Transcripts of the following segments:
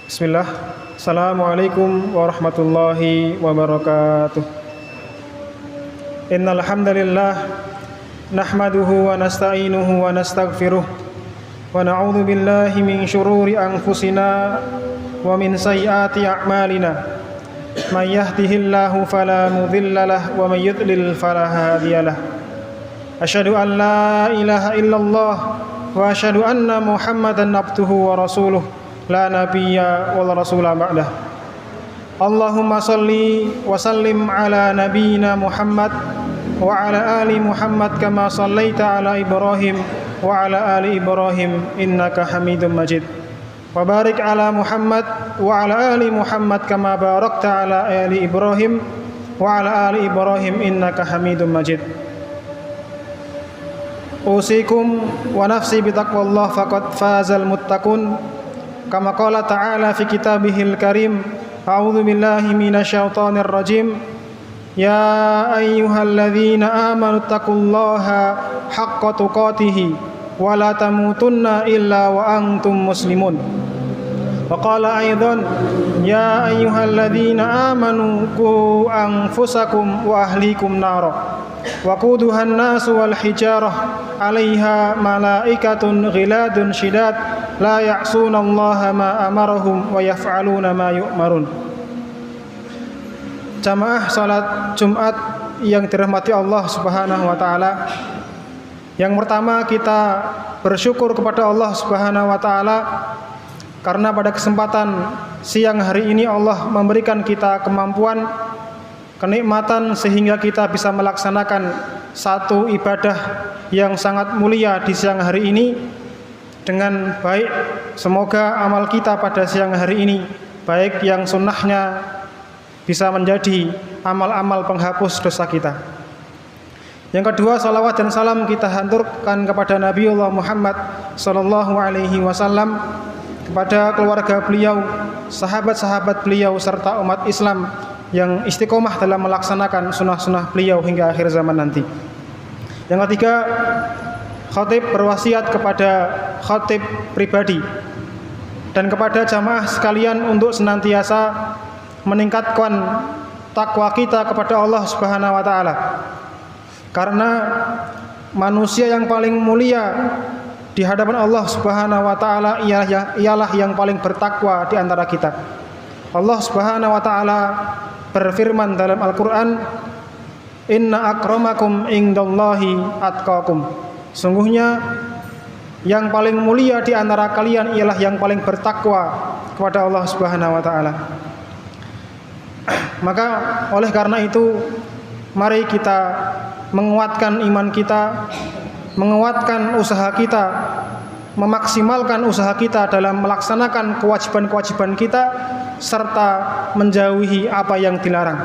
Bismillah. Assalamualaikum warahmatullahi wabarakatuh. Innal hamdalillah nahmaduhu wa nasta'inuhu wa nastaghfiruh wa na'udzu billahi min syururi anfusina wa min sayyiati a'malina. May yahdihillahu fala mudilla lahu wa may yudlil fala hadiyalah. Asyhadu an la ilaha illallah wa asyhadu anna Muhammadan abduhu wa rasuluh. La nabiyya wal rasula ba'dah. Allahumma salli wa sallim ala nabiyyina Muhammad wa ala ali Muhammad kama sallaita ala Ibrahim wa ala ali Ibrahim innaka Hamidum Majid. Wa barik ala Muhammad wa ala ali Muhammad kama barakta ala ali Ibrahim wa ala ali Ibrahim innaka Hamidum Majid. Usikum wa nafsi bitaqwallah faqad fazal muttaqun. Kama qala ta'ala fi kitabihil karim, a'udzu billahi minasyaitonir rajim. Ya ayyuhalladzina amanu taqullaha haqqa tuqatih wa la tamutunna illa wa antum muslimun. Wa qala aidan ya ayyuhalladzina amanu qu anfusakum wa ahlikum nara wa quduhan nasu wal hijarah 'alaiha malaikatun ghiladun syidad la ya'sunallaha ma amarahum wa yaf'aluna ma yu'marun. Jamaah salat Jumat yang dirahmati Allah Subhanahu wa taala. Yang pertama, kita bersyukur kepada Allah Subhanahu wa taala karena pada kesempatan siang hari ini Allah memberikan kita kemampuan, kenikmatan sehingga kita bisa melaksanakan satu ibadah yang sangat mulia di siang hari ini dengan baik. Semoga amal kita pada siang hari ini, baik yang sunnahnya, bisa menjadi amal-amal penghapus dosa kita. Yang kedua, salawat dan salam kita haturkan kepada Nabiullah Muhammad sallallahu alaihi wasallam, kepada keluarga beliau, sahabat-sahabat beliau, serta umat Islam yang istiqomah dalam melaksanakan sunnah-sunnah beliau hingga akhir zaman nanti. Yang ketiga, khatib berwasiat kepada khatib pribadi dan kepada jamaah sekalian untuk senantiasa meningkatkan takwa kita kepada Allah Subhanahu wa taala. Karena manusia yang paling mulia di hadapan Allah Subhanahu wa taala ialah yang paling bertakwa di antara kita. Allah Subhanahu wa taala berfirman dalam Al-Qur'an, "Inna akramakum indallahi atqakum." Sungguhnya yang paling mulia di antara kalian ialah yang paling bertakwa kepada Allah Subhanahu wa taala. Maka oleh karena itu, mari kita menguatkan iman kita, menguatkan usaha kita, memaksimalkan usaha kita dalam melaksanakan kewajiban-kewajiban kita, serta menjauhi apa yang dilarang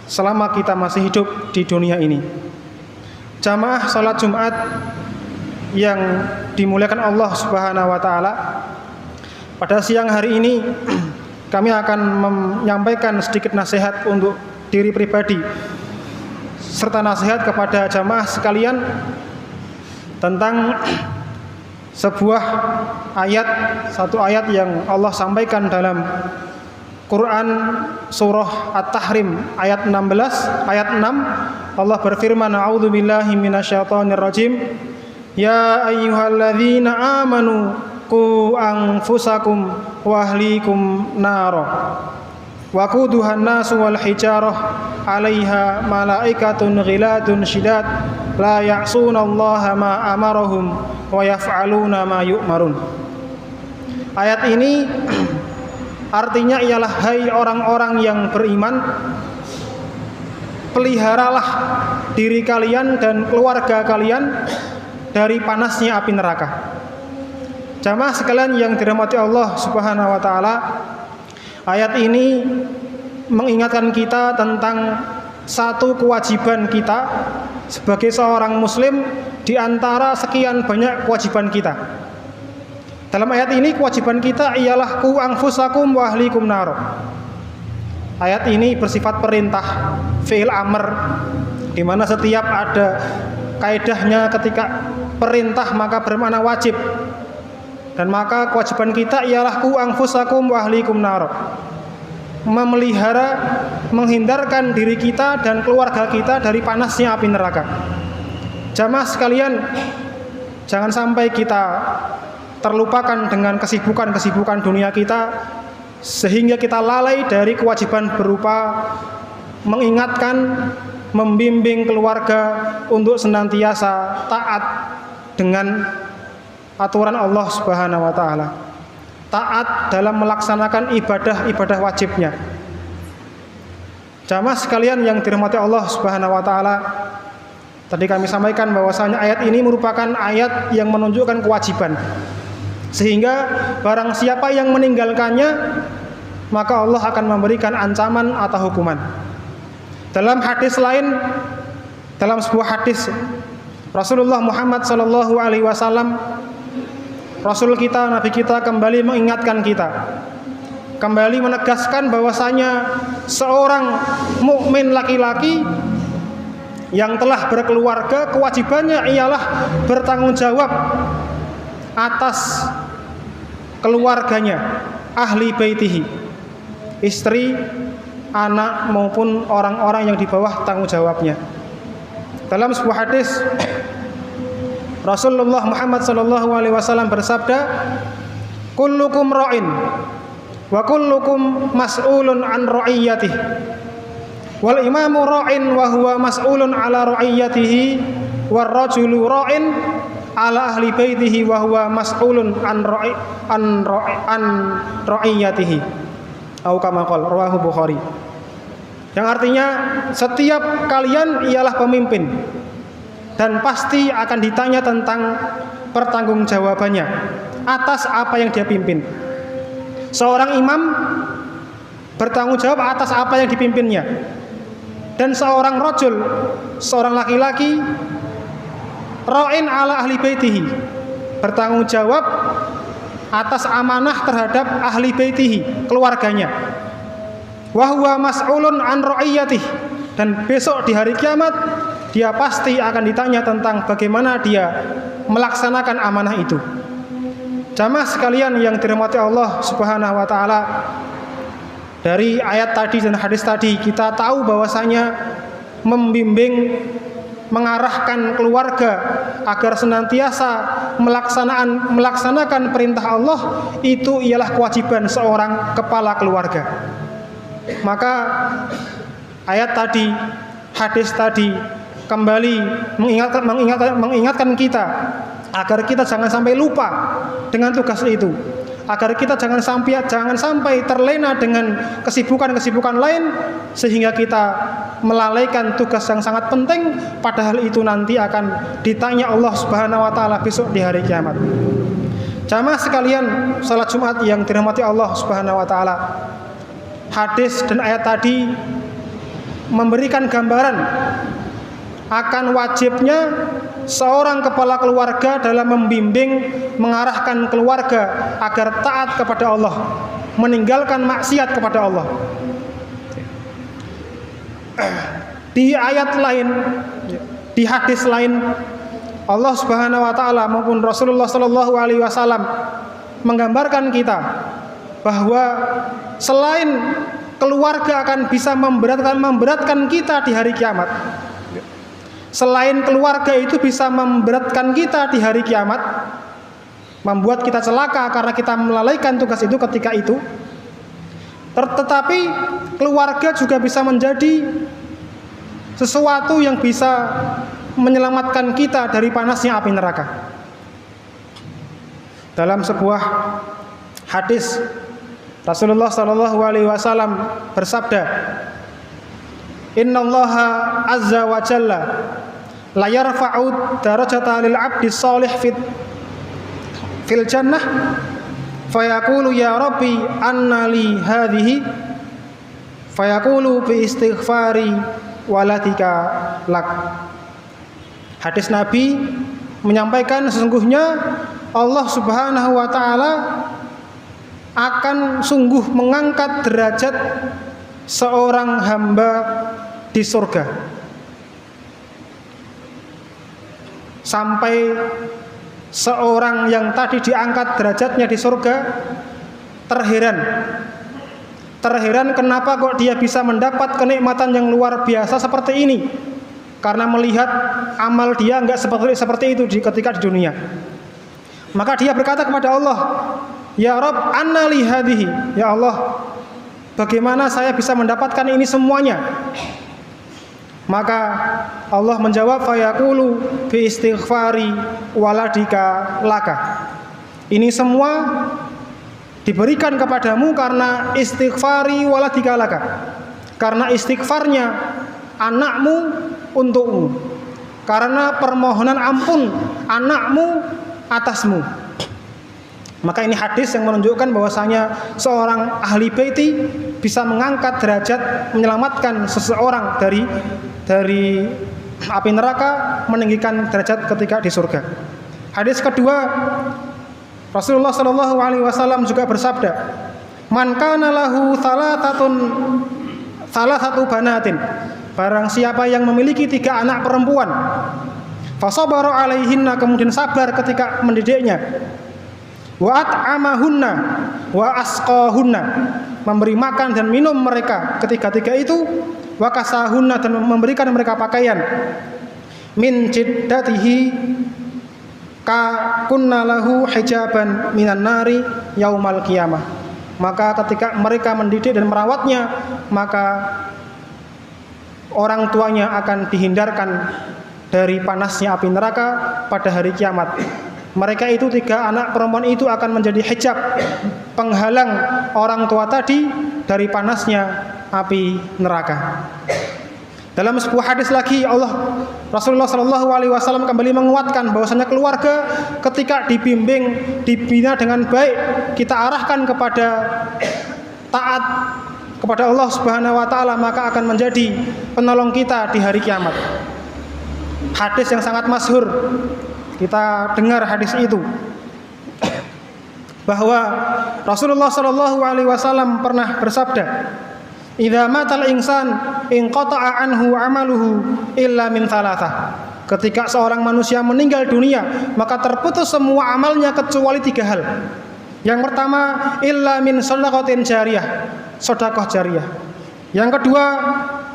selama kita masih hidup di dunia ini. Jamaah salat Jumat yang dimuliakan Allah Subhanahu wa taala, pada siang hari ini kami akan menyampaikan sedikit nasihat untuk diri pribadi serta nasihat kepada jamaah sekalian tentang sebuah ayat, satu ayat yang Allah sampaikan dalam Quran surah At-Tahrim ayat 16, ayat 6. Allah berfirman, a'udzu billahi minasyaitonir rajim. Ya ayyuhalladzina amanu qu anfusakum wa ahlikum nara wa quduhan nasu wal hijarah 'alaiha malaikatun ghiladun syidad la ya'sunallaha ma amarahum wa yaf'aluna ma yu'marun. Ayat ini artinya ialah, hai orang-orang yang beriman, peliharalah diri kalian dan keluarga kalian dari panasnya api neraka. Jamaah sekalian yang dirahmati Allah Subhanahu wa taala, ayat ini mengingatkan kita tentang satu kewajiban kita sebagai seorang muslim di antara sekian banyak kewajiban kita. Dalam ayat ini kewajiban kita ialah qu anfusakum wa ahlikum nar. Ayat ini bersifat perintah, fi'il amr, di mana setiap ada kaidahnya ketika perintah maka bermakna wajib. Dan maka kewajiban kita ialah ku anfusakum wa ahlikum nar, memelihara, menghindarkan diri kita dan keluarga kita dari panasnya api neraka. Jamaah sekalian, jangan sampai kita terlupakan dengan kesibukan-kesibukan dunia kita sehingga kita lalai dari kewajiban berupa mengingatkan, membimbing keluarga untuk senantiasa taat dengan aturan Allah Subhanahu wa taala. Taat dalam melaksanakan ibadah-ibadah wajibnya. Jamaah sekalian yang dirahmati Allah Subhanahu wa taala, tadi kami sampaikan bahwasanya ayat ini merupakan ayat yang menunjukkan kewajiban. Sehingga barang siapa yang meninggalkannya, maka Allah akan memberikan ancaman atau hukuman. Dalam hadis lain, dalam sebuah hadis Rasulullah Muhammad sallallahu alaihi wasallam, Rasul kita, Nabi kita kembali mengingatkan kita, kembali menegaskan bahwasanya seorang mukmin laki-laki yang telah berkeluarga, kewajibannya ialah bertanggung jawab atas keluarganya, ahli baitihi, istri, anak maupun orang-orang yang di bawah tanggung jawabnya. Dalam sebuah hadis Rasulullah Muhammad sallallahu alaihi wasallam bersabda, kullukum ra'in wa kullukum mas'ulun an ra'iyyatihi wal imamu ra'in wa huwa mas'ulun ala ra'iyyatihi war rajulu ra'in ala ahli baitihi wa huwa mas'ulun an ra'iyyatihi atau kama qala rawahu Bukhari. Yang artinya setiap kalian ialah pemimpin dan pasti akan ditanya tentang pertanggungjawabannya atas apa yang dia pimpin. Seorang imam bertanggung jawab atas apa yang dipimpinnya, dan seorang rajul, seorang laki-laki, ra'in ala ahli baitihi, bertanggung jawab atas amanah terhadap ahli baitihi, keluarganya. Wa huwa mas'ulun an ra'iyyatihi, dan besok di hari kiamat dia pasti akan ditanya tentang bagaimana dia melaksanakan amanah itu. Jamaah sekalian yang dirahmati Allah Subhanahu wa taala, dari ayat tadi dan hadis tadi kita tahu bahwasanya membimbing, mengarahkan keluarga agar senantiasa melaksanakan perintah Allah itu ialah kewajiban seorang kepala keluarga. Maka ayat tadi, hadis tadi kembali mengingatkan kita agar kita jangan sampai lupa dengan tugas itu, agar kita jangan sampai terlena dengan kesibukan-kesibukan lain sehingga kita melalaikan tugas yang sangat penting, padahal itu nanti akan ditanya Allah Subhanahu wa taala besok di hari kiamat. Jamaah sekalian salat Jumat yang dirahmati Allah Subhanahu wa taala, hadis dan ayat tadi memberikan gambaran akan wajibnya seorang kepala keluarga dalam membimbing, mengarahkan keluarga agar taat kepada Allah, meninggalkan maksiat kepada Allah. Di ayat lain, di hadis lain, Allah Subhanahu wa taala maupun Rasulullah sallallahu alaihi wasallam menggambarkan kita bahwa selain keluarga akan bisa memberatkan kita di hari kiamat, selain keluarga itu bisa memberatkan kita di hari kiamat, membuat kita celaka karena kita melalaikan tugas itu ketika itu, tetapi keluarga juga bisa menjadi sesuatu yang bisa menyelamatkan kita dari panasnya api neraka. Dalam sebuah hadis Rasulullah sallallahu alaihi wasallam bersabda, Innallaha azza wa jalla la yarfa'u darajata lil 'abdi shalih fil jannah fayaqulu ya rabbi anna li hadhihi fayaqulu bi istighfari waladika lak. Hadis Nabi menyampaikan sesungguhnya Allah Subhanahu wa taala akan sungguh mengangkat derajat seorang hamba di surga sampai seorang yang tadi diangkat derajatnya di surga terheran kenapa kok dia bisa mendapat kenikmatan yang luar biasa seperti ini, karena melihat amal dia enggak seperti itu ketika di dunia. Maka dia berkata kepada Allah, ya Rabb, anna li hadhihi, ya Allah, bagaimana saya bisa mendapatkan ini semuanya? Maka Allah menjawab, fayaqulu bi istighfari waladika laka. Ini semua diberikan kepadamu karena istighfari waladika laka, karena istighfarnya anakmu untukmu, karena permohonan ampun anakmu atasmu. Maka ini hadis yang menunjukkan bahwasanya seorang ahli baiti bisa mengangkat derajat, menyelamatkan seseorang dari api neraka, meninggikan derajat ketika di surga. Hadis kedua, Rasulullah Shallallahu Alaihi Wasallam juga bersabda, man kana lahu salah satu banatin, barang siapa yang memiliki 3 anak perempuan, fasabara alaihinna, kemudian sabar ketika mendidiknya, wa at'amahunna wa asqahunna, memberi makan dan minum mereka ketiga-tiga itu, wa kasahunna, dan memberikan mereka pakaian, min jiddatihi ka kunna lahu hijaban minan nari yaumal qiyamah. Maka ketika mereka mendidik dan merawatnya, maka orang tuanya akan dihindarkan dari panasnya api neraka pada hari kiamat. Mereka itu 3 anak perempuan itu akan menjadi hijab, penghalang orang tua tadi dari panasnya api neraka. Dalam sebuah hadis lagi, Rasulullah Shallallahu Alaihi Wasallam kembali menguatkan bahwasanya keluarga ketika dibimbing, dibina dengan baik, kita arahkan kepada taat kepada Allah Subhanahu Wa Taala, maka akan menjadi penolong kita di hari kiamat. Hadis yang sangat masyhur, kita dengar hadis itu, bahwa Rasulullah Shallallahu Alaihi Wasallam pernah bersabda, idza matal insan inqata'a anhu amaluhu illa min thalathah. Ketika seorang manusia meninggal dunia, maka terputus semua amalnya kecuali 3 hal. Yang pertama, illa min shadaqatin jariyah, sedekah jariyah. Yang kedua,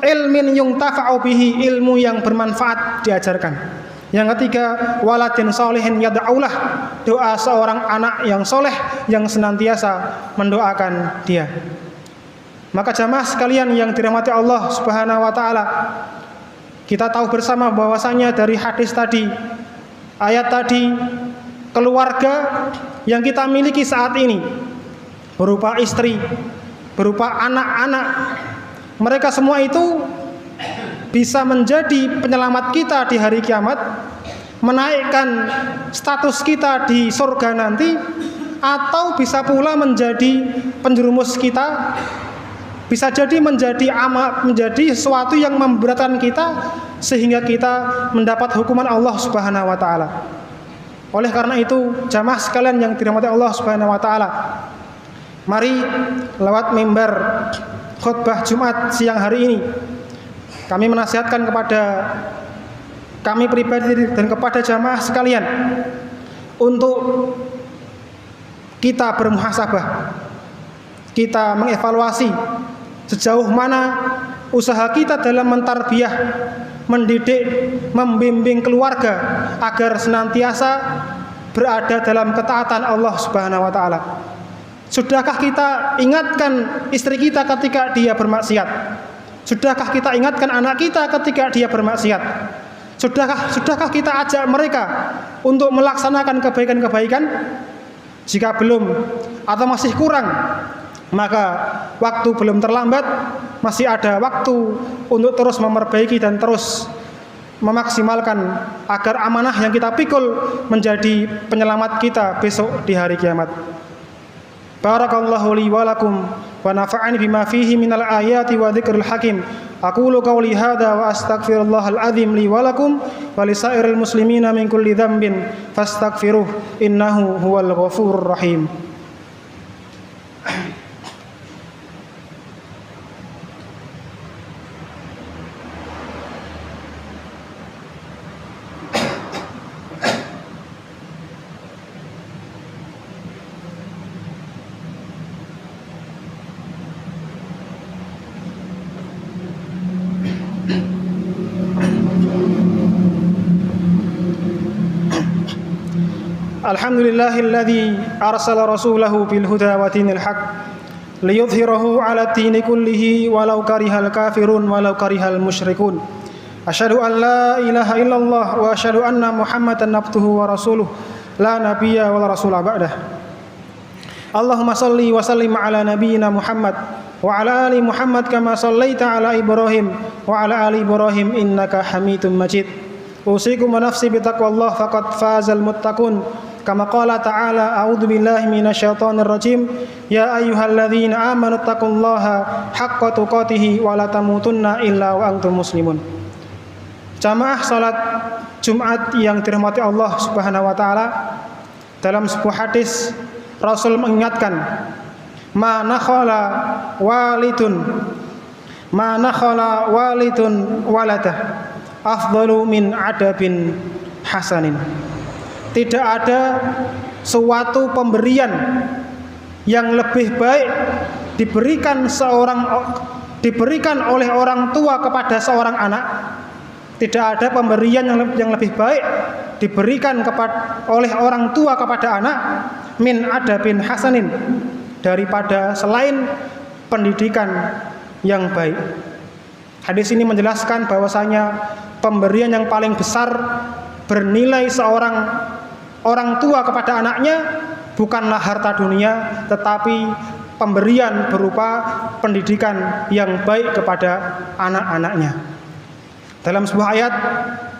ilmin yuntafa'u bihi, ilmu yang bermanfaat diajarkan. Yang ketiga, waladin sholihin yad'aulah, doa seorang anak yang soleh yang senantiasa mendoakan dia. Maka jamaah sekalian yang dirahmati Allah Subhanahu Wa Taala, kita tahu bersama bahwasanya dari hadis tadi, ayat tadi, keluarga yang kita miliki saat ini berupa istri, berupa anak-anak, mereka semua itu bisa menjadi penyelamat kita di hari kiamat, menaikkan status kita di surga nanti, atau bisa pula menjadi penjerumus kita, bisa jadi menjadi sesuatu yang memberatkan kita sehingga kita mendapat hukuman Allah Subhanahu Wa Taala. Oleh karena itu, jamaah sekalian yang dirahmati Allah Subhanahu Wa Taala, mari lewat mimbar khutbah Jumat siang hari ini, kami menasihatkan kepada kami pribadi dan kepada jamaah sekalian untuk kita bermuhasabah, kita mengevaluasi sejauh mana usaha kita dalam mentarbiyah, mendidik, membimbing keluarga agar senantiasa berada dalam ketaatan Allah Subhanahu Wa Taala. Sudahkah kita ingatkan istri kita ketika dia bermaksiat? Sudahkah kita ingatkan anak kita ketika dia bermaksiat? Sudahkah kita ajak mereka untuk melaksanakan kebaikan-kebaikan? Jika belum atau masih kurang, maka waktu belum terlambat, masih ada waktu untuk terus memperbaiki dan terus memaksimalkan agar amanah yang kita pikul menjadi penyelamat kita besok di hari kiamat. Barakallahu li wa lakum wa nafa'ani bima fihi minal ayati wa dzikril hakim. Aqulu qawli hadza wa astaghfirullahal azim li wa lakum wa lisairil muslimina min kulli dzambin fastaghfiruh innahu huwal ghafurur rahim. Alhamdulillahilladzi arsala rasulahu bil huda wa dinil haq liyudhhirahu 'ala ad-dini kullihi walau karihal kafirun walau karihal musyrikun. Asyhadu an la ilaha illallah wa asyhadu anna Muhammadan abduhu wa rasuluh la nabiyya wa la rasula ba'dah. Allahumma shalli wa sallim ala nabiyyina Muhammad wa ala ali Muhammad kama shallaita ala Ibrahim wa ala ali Ibrahim innaka Hamidum Majid. Usikum wa nafsi bi taqwallah faqad fazal muttaqun. Kama qala ta'ala a'udzu billahi minasyaitonir rajim ya ayyuhalladzina amanu taqullaha haqqa tuqatih wa la tamutunna illa wa antum muslimun. Jamaah salat Jumat yang dirahmati Allah Subhanahu wa taala, dalam sebuah hadis Rasul mengingatkan ma nakhala walidun waladah afdalu min adabin hasanin. Tidak ada suatu pemberian yang lebih baik diberikan oleh orang tua kepada seorang anak. Tidak ada pemberian yang lebih baik diberikan oleh orang tua kepada anak min adabin hasanin, daripada selain pendidikan yang baik. Hadis ini menjelaskan bahwasanya pemberian yang paling besar bernilai seorang orang tua kepada anaknya bukanlah harta dunia, tetapi pemberian berupa pendidikan yang baik kepada anak-anaknya. Dalam sebuah ayat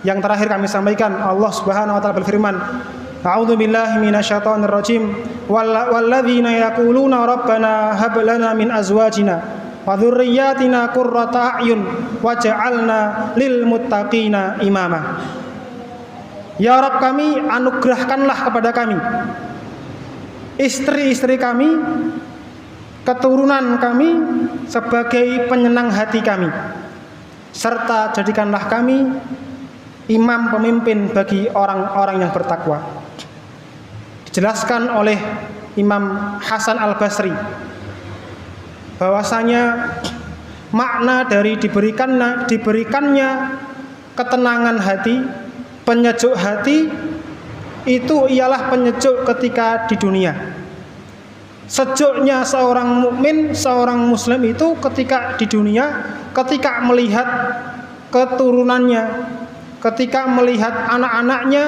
yang terakhir kami sampaikan, Allah Subhanahu wa taala berfirman, A'udzu billahi minasyaitonir rajim walladzina yaquluna rabbana hab lana min azwajina wa dzurriyyatina qurrata a'yun waj'alna lil muttaqina imama. Ya Rabb kami, anugerahkanlah kepada kami istri-istri kami, keturunan kami sebagai penyenang hati kami, serta jadikanlah kami imam pemimpin bagi orang-orang yang bertakwa. Dijelaskan oleh Imam Hasan Al-Basri bahwasanya makna dari diberikannya ketenangan hati, penyejuk hati, itu ialah penyejuk ketika di dunia. Sejuknya seorang mukmin, seorang muslim itu ketika di dunia, ketika melihat keturunannya, ketika melihat anak-anaknya,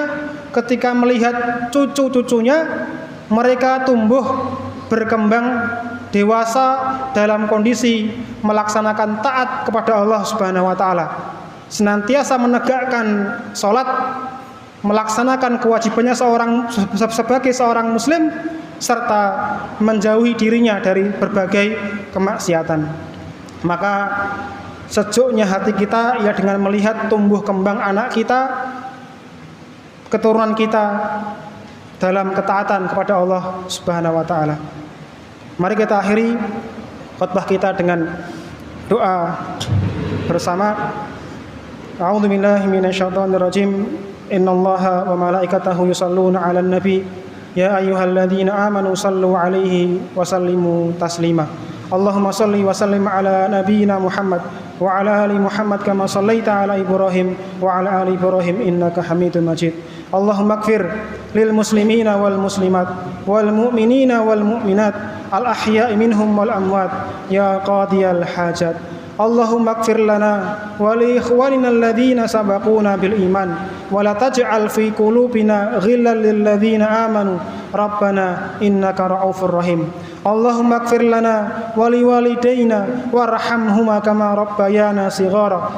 ketika melihat cucu-cucunya, mereka tumbuh, berkembang, dewasa dalam kondisi melaksanakan taat kepada Allah Subhanahu wa taala, senantiasa menegakkan salat, melaksanakan kewajibannya sebagai seorang muslim, serta menjauhi dirinya dari berbagai kemaksiatan. Maka sejuknya hati kita ia dengan melihat tumbuh kembang anak kita, keturunan kita dalam ketaatan kepada Allah Subhanahu wa taala. Mari kita akhiri khutbah kita dengan doa bersama. A'udzu billahi minasyaitonir rajim. Innallaha wa malaikatahu yusholluna 'alan nabi ya ayyuhalladzina amanu shallu 'alaihi wa sallimu taslima. Allahumma shalli wa sallim ala nabiyyina Muhammad wa ala ali Muhammad kama shallaita ala Ibrahim wa ala ali Ibrahim innaka Hamidum Majid. Allahumma ighfir lil muslimina wal muslimat wal mu'minina wal mu'minat al ahya'i minhum wal amwat ya qadiyal hajat. Allahumma ighfir lana wa li ikhwanina alladhina sabaquna bil iman wa la taj'al fi qulubina ghillan lil ladzina amanu rabbana innaka ra'ufur rahim. Allahumma ighfir lana wa li walidayna warhamhuma kama rabbayana shighara.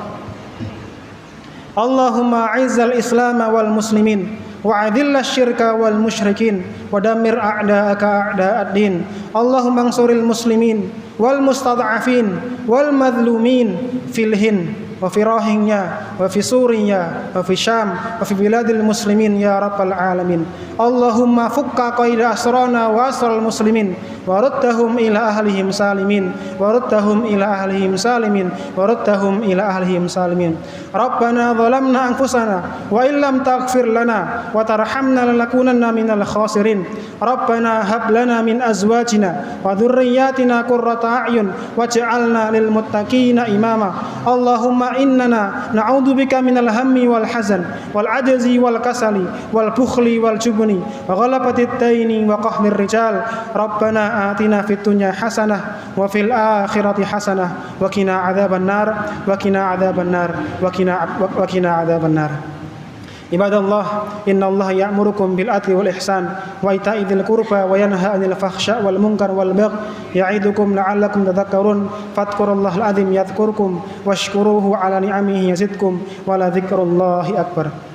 Allahumma a'izzal Islam wal muslimin wa adhillah syirka wal musyrikin wa dammir a'da'aka a'da'ad-din. Allahumma ansuril muslimin wal mustad'afin wal madlumin fil Hind wa fi Rohingya wa fi Suriya wa fi Syam wa fi biladil muslimin ya rabbal alamin. Allahumma fukka qaida asrana wa asral muslimin wa ruddahum ila ahlihim salimin wa ruddahum ila ahlihim salimin wa ruddahum ila ahlihim salimin. Rabbana zalamna anfusana wa illam taghfir lana wa tarhamna lanakunanna minal khasirin. Rabbana hab lana min azwajina wa dhurriyyatina qurrata a'yun waj'alna lil muttaqina imama. Allahumma innana na'udzubika minal hammi wal hazan wal ajzi wal kasali wal bukhli wal jubni wa ghalabatid daini wa qahmir rijal. Rabbana atina fid dunya hasanah wa fil akhirati hasanah wa qina adzabannar wa qina adzabannar wa qina adzabannar. Ibadallah, innallaha ya'murukum bil adli wal ihsan wa ita'i dzil qurba wa yanha 'anil fahsya' wal munkar wal baghi ya'idukum la'allakum tadhakkarun. Fadhkurullahal 'azim yadhkurkum washkuruhu 'ala ni'amihi yazidkum wa la dzikrullahi akbar.